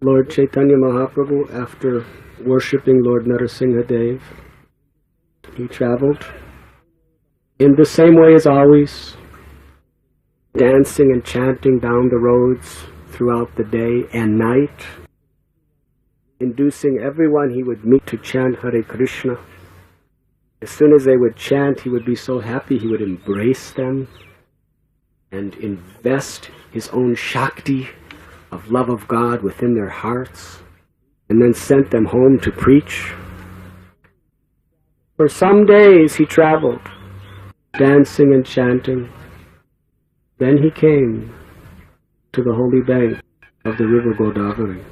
Lord Chaitanya Mahaprabhu, after worshipping Lord Narasimha Dev, he traveled in the same way as always, dancing and chanting down the roads throughout the day and night, inducing everyone he would meet to chant Hare Krishna. As soon as they would chant, he would be so happy he would embrace them and invest his own Shakti of love of God within their hearts, and then sent them home to preach. For some days he traveled, dancing and chanting. Then he came to the holy bank of the river Godavari.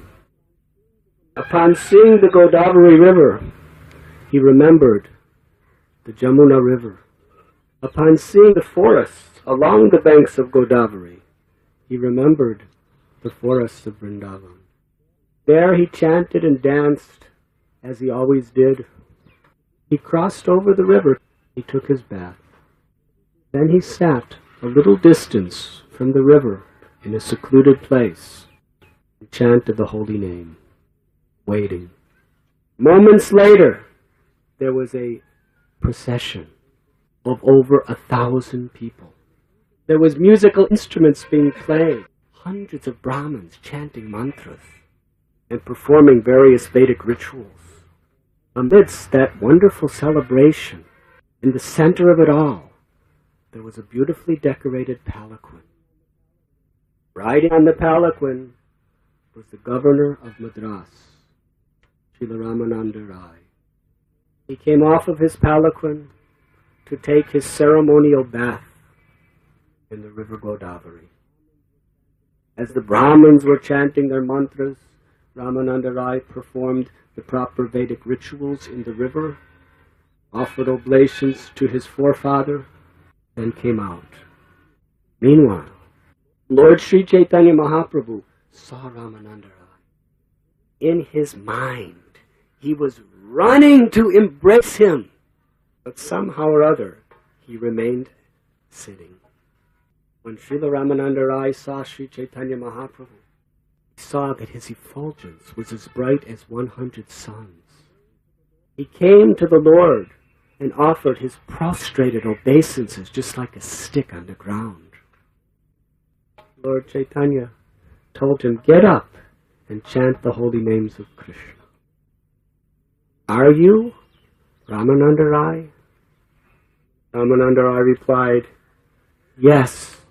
Upon seeing the Godavari river, he remembered the Jamuna river. Upon seeing the forests along the banks of Godavari, he remembered the forests of Vrindavan. There he chanted and danced as he always did. He crossed over the river. He took his bath. Then he sat a little distance from the river in a secluded place and chanted the holy name, waiting. Moments later, there was a procession of over 1,000 people. There was musical instruments being played, hundreds of Brahmins chanting mantras and performing various Vedic rituals. Amidst that wonderful celebration, in the center of it all, there was a beautifully decorated palanquin. Riding on the palanquin was the governor of Madras, Srila Ramananda Raya. He came off of his palanquin to take his ceremonial bath in the river Godavari. As the Brahmins were chanting their mantras, Ramananda Raya performed the proper Vedic rituals in the river, offered oblations to his forefather, and came out. Meanwhile, Lord Sri Chaitanya Mahaprabhu saw Ramananda Raya. In his mind, he was running to embrace him, but somehow or other, he remained sitting. When Srila Ramananda Raya saw Sri Chaitanya Mahaprabhu, he saw that his effulgence was as bright as 100 suns. He came to the Lord and offered his prostrated obeisances just like a stick on the ground. Lord Chaitanya told him, "Get up and chant the holy names of Krishna." "Are you Ramananda Raya?" Ramananda Raya replied, "Yes,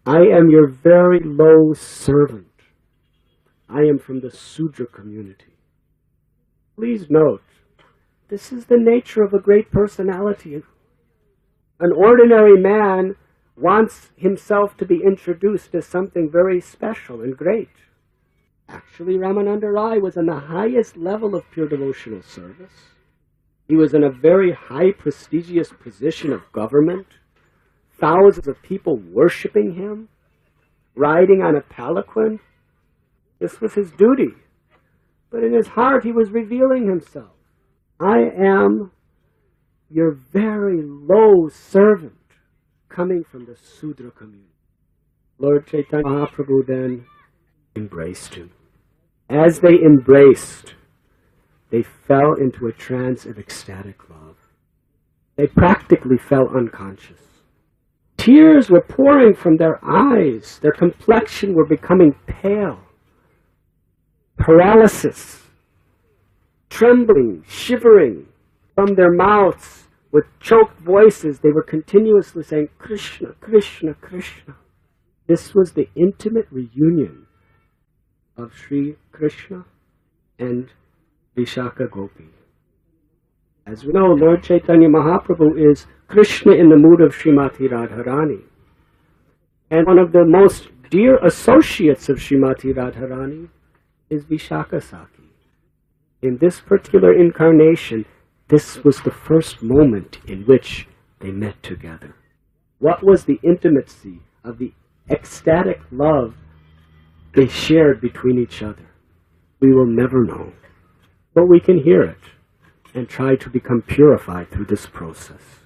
I am your very low servant. I am from the Sudra community. Please note, this is the nature of a great personality. An ordinary man wants himself to be introduced as something very special and great. Actually, Ramananda Raya was in the highest level of pure devotional service. He was in a very high, prestigious position of government, thousands of people worshipping him, riding on a palanquin. This was his duty. But in his heart, he was revealing himself. I am your very low servant, coming from the Sudra community." Lord Chaitanya Mahaprabhu then embraced him. As they embraced, they fell into a trance of ecstatic love. They practically fell unconscious. Tears were pouring from their eyes. Their complexion were becoming pale. Paralysis, trembling, shivering from their mouths with choked voices, they were continuously saying, "Krishna, Krishna, Krishna." This was the intimate reunion of Sri Krishna and Vishaka Gopi. As we know, Lord Chaitanya Mahaprabhu is Krishna in the mood of Srimati Radharani. And one of the most dear associates of Srimati Radharani is Vishaka Saki. In this particular incarnation, this was the first moment in which they met together. What was the intimacy of the ecstatic love they shared between each other? We will never know, but we can hear it and try to become purified through this process.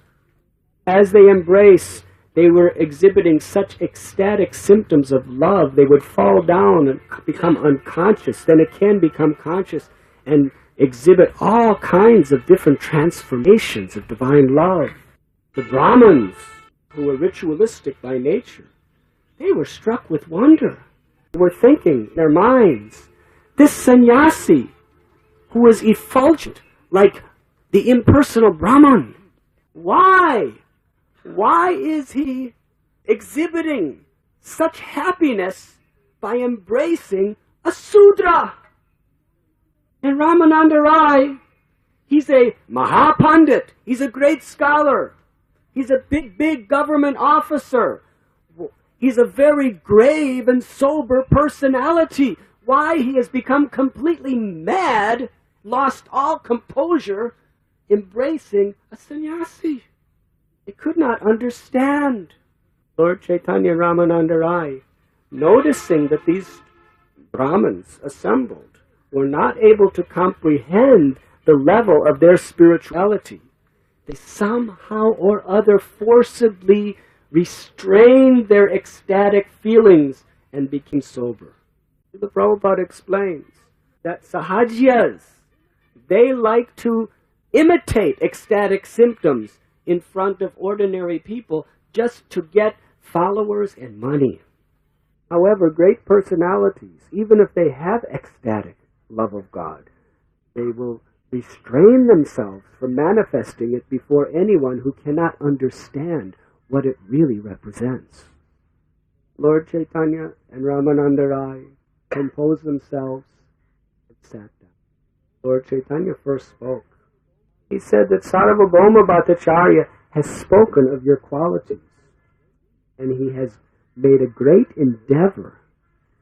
As they embrace, They were exhibiting such ecstatic symptoms of love, they would fall down and become unconscious. Then again become conscious and exhibit all kinds of different transformations of divine love. The Brahmins, who were ritualistic by nature, they were struck with wonder. They were thinking in their minds, this sannyasi, who was effulgent like the impersonal Brahman, why is he exhibiting such happiness by embracing a Sudra? And Ramananda Raya, he's a Mahapandit, he's a great scholar, he's a big government officer, he's a very grave and sober personality. Why he has become completely mad, lost all composure, embracing a sannyasi. They could not understand. Lord Chaitanya and Ramananda Raya, noticing that these Brahmins assembled were not able to comprehend the level of their spirituality, they somehow or other forcibly restrained their ecstatic feelings and became sober. The Prabhupada explains that Sahajyas, they like to imitate ecstatic symptoms in front of ordinary people just to get followers and money. However, great personalities, even if they have ecstatic love of God, they will restrain themselves from manifesting it before anyone who cannot understand what it really represents. Lord Chaitanya and Ramananda Raya composed themselves and sat down. Lord Chaitanya first spoke. He said that Sarvabhauma Bhattacharya has spoken of your qualities, and he has made a great endeavor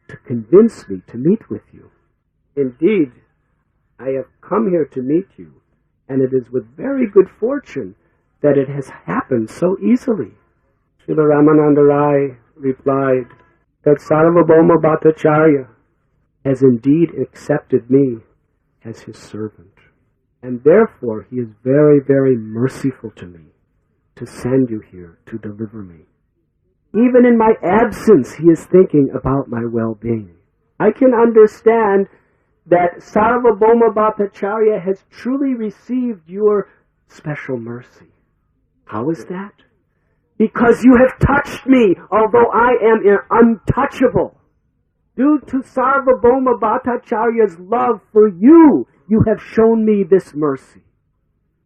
to convince me to meet with you. Indeed, I have come here to meet you, and it is with very good fortune that it has happened so easily. Srila Ramananda Raya replied that Sarvabhauma Bhattacharya has indeed accepted me as his servant, and therefore he is very, very merciful to me to send you here to deliver me. Even in my absence, he is thinking about my well-being. I can understand that Sarvabhauma Bhattacharya has truly received your special mercy. How is that? Because you have touched me, although I am untouchable. Due to Sarvabhauma Bhattacharya's love for you, you have shown me this mercy.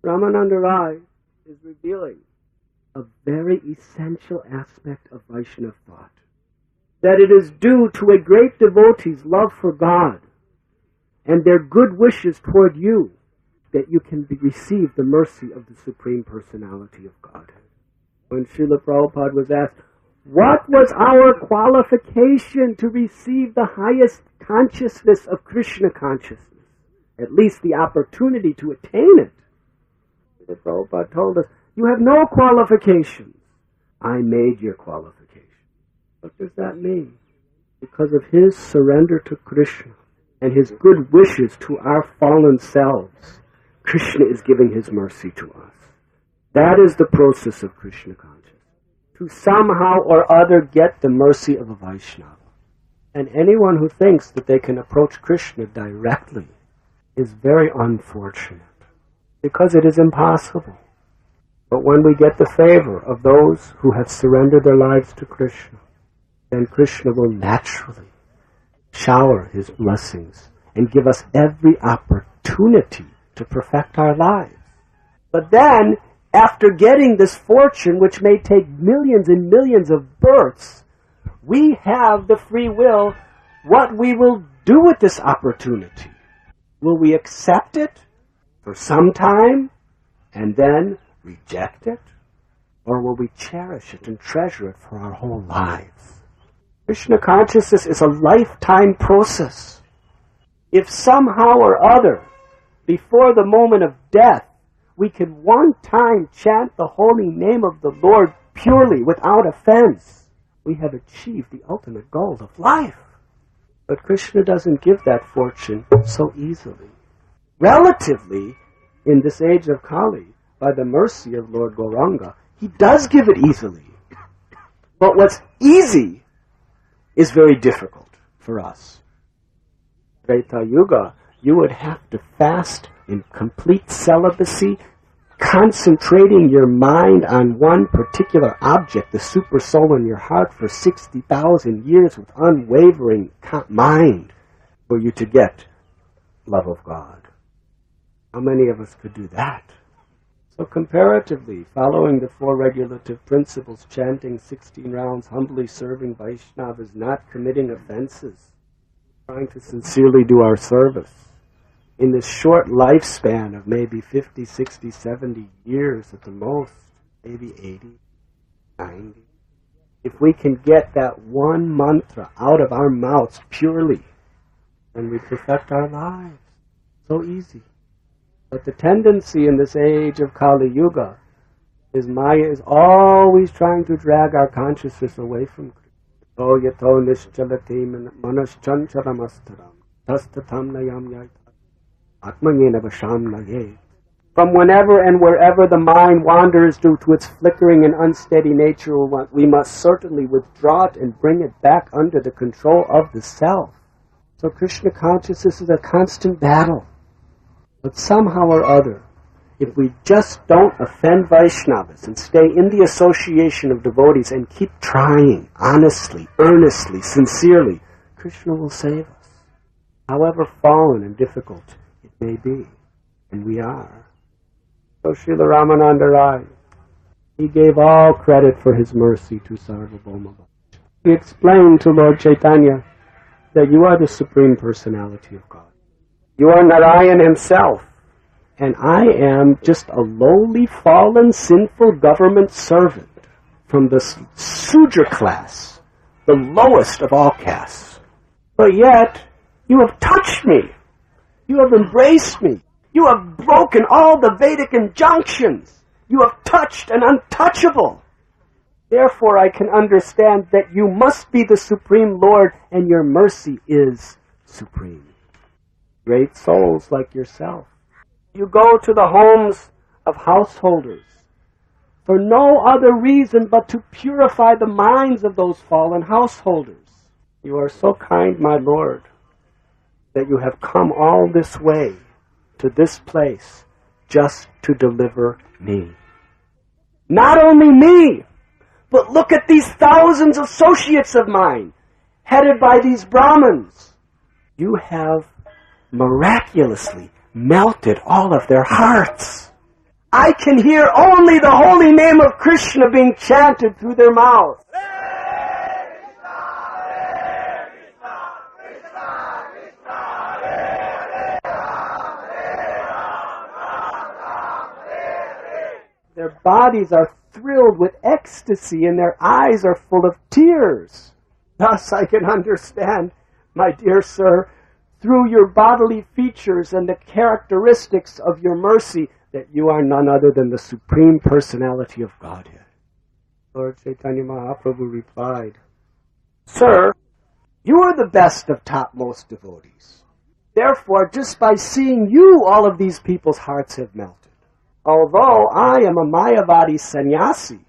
Ramananda Raya is revealing a very essential aspect of Vaishnava thought, that it is due to a great devotee's love for God and their good wishes toward you that you can receive the mercy of the Supreme Personality of God. When Srila Prabhupada was asked, what was our qualification to receive the highest consciousness of Krishna consciousness? At least the opportunity to attain it. Srila Prabhupada told us, you have no qualifications. I made your qualification. What does that mean? Because of his surrender to Krishna and his good wishes to our fallen selves, Krishna is giving his mercy to us. That is the process of Krishna consciousness. To somehow or other get the mercy of a Vaishnava. And anyone who thinks that they can approach Krishna directly is very unfortunate, because it is impossible. But when we get the favor of those who have surrendered their lives to Krishna, then Krishna will naturally shower his blessings and give us every opportunity to perfect our lives. But then, after getting this fortune, which may take millions and millions of births, we have the free will what we will do with this opportunity. Will we accept it for some time and then reject it? Or will we cherish it and treasure it for our whole lives? Krishna consciousness is a lifetime process. If somehow or other, before the moment of death, we can one time chant the holy name of the Lord purely, without offense, we have achieved the ultimate goal of life. But Krishna doesn't give that fortune so easily. Relatively, in this age of Kali, by the mercy of Lord Gauranga, he does give it easily. But what's easy is very difficult for us. Treta Yuga, you would have to fast in complete celibacy, concentrating your mind on one particular object, the super soul in your heart, for 60,000 years with unwavering mind for you to get love of God. How many of us could do that? So comparatively, following the four regulative principles, chanting 16 rounds, humbly serving Vaishnava is not committing offenses, trying to sincerely do our service. In this short lifespan of maybe 50, 60, 70 years at the most, maybe 80, 90, if we can get that one mantra out of our mouths purely, then we perfect our lives. So easy. But the tendency in this age of Kali Yuga is Maya is always trying to drag our consciousness away from Krishna. Oh yato nischalati manaschancharamastheram tastatam nayam yaita atmanyena vasham naye. From whenever and wherever the mind wanders due to its flickering and unsteady nature, we must certainly withdraw it and bring it back under the control of the self. So Krishna consciousness is a constant battle. But somehow or other, if we just don't offend Vaishnavas and stay in the association of devotees and keep trying, honestly, earnestly, sincerely, Krishna will save us. However fallen and difficult it may be, and we are. So Srila Ramananda Raya, he gave all credit for his mercy to Sarvabhauma. He explained to Lord Chaitanya that you are the Supreme Personality of God. You are Narayan himself, and I am just a lowly, fallen, sinful government servant from the Sudra class, the lowest of all castes. But yet, you have touched me. You have embraced me. You have broken all the Vedic injunctions. You have touched an untouchable. Therefore, I can understand that you must be the Supreme Lord, and your mercy is supreme. Great souls like yourself, you go to the homes of householders for no other reason but to purify the minds of those fallen householders. You are so kind, my Lord, that you have come all this way to this place just to deliver me. Not only me, but look at these thousands of associates of mine, headed by these Brahmins. You have miraculously melted all of their hearts. I can hear only the holy name of Krishna being chanted through their mouths. Their bodies are thrilled with ecstasy and their eyes are full of tears. Thus I can understand, my dear sir, through your bodily features and the characteristics of your mercy, that you are none other than the Supreme Personality of Godhead. Lord Chaitanya Mahaprabhu replied, Sir, you are the best of topmost devotees. Therefore, just by seeing you, all of these people's hearts have melted. Although I am a Mayavadi sannyasi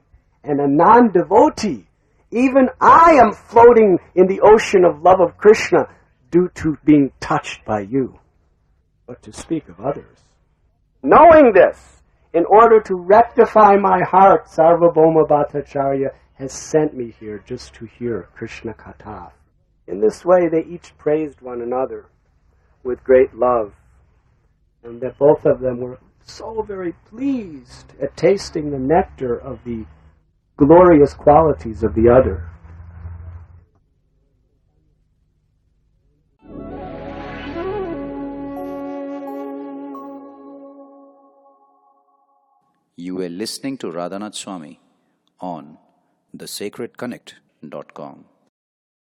and a non-devotee, even I am floating in the ocean of love of Krishna due to being touched by you. But to speak of others. Knowing this, in order to rectify my heart, Sarvabhauma Bhattacharya has sent me here just to hear Krishna Katha. In this way, they each praised one another with great love, and that both of them were so very pleased at tasting the nectar of the glorious qualities of the other. You were listening to Radhanath Swami on thesacredconnect.com.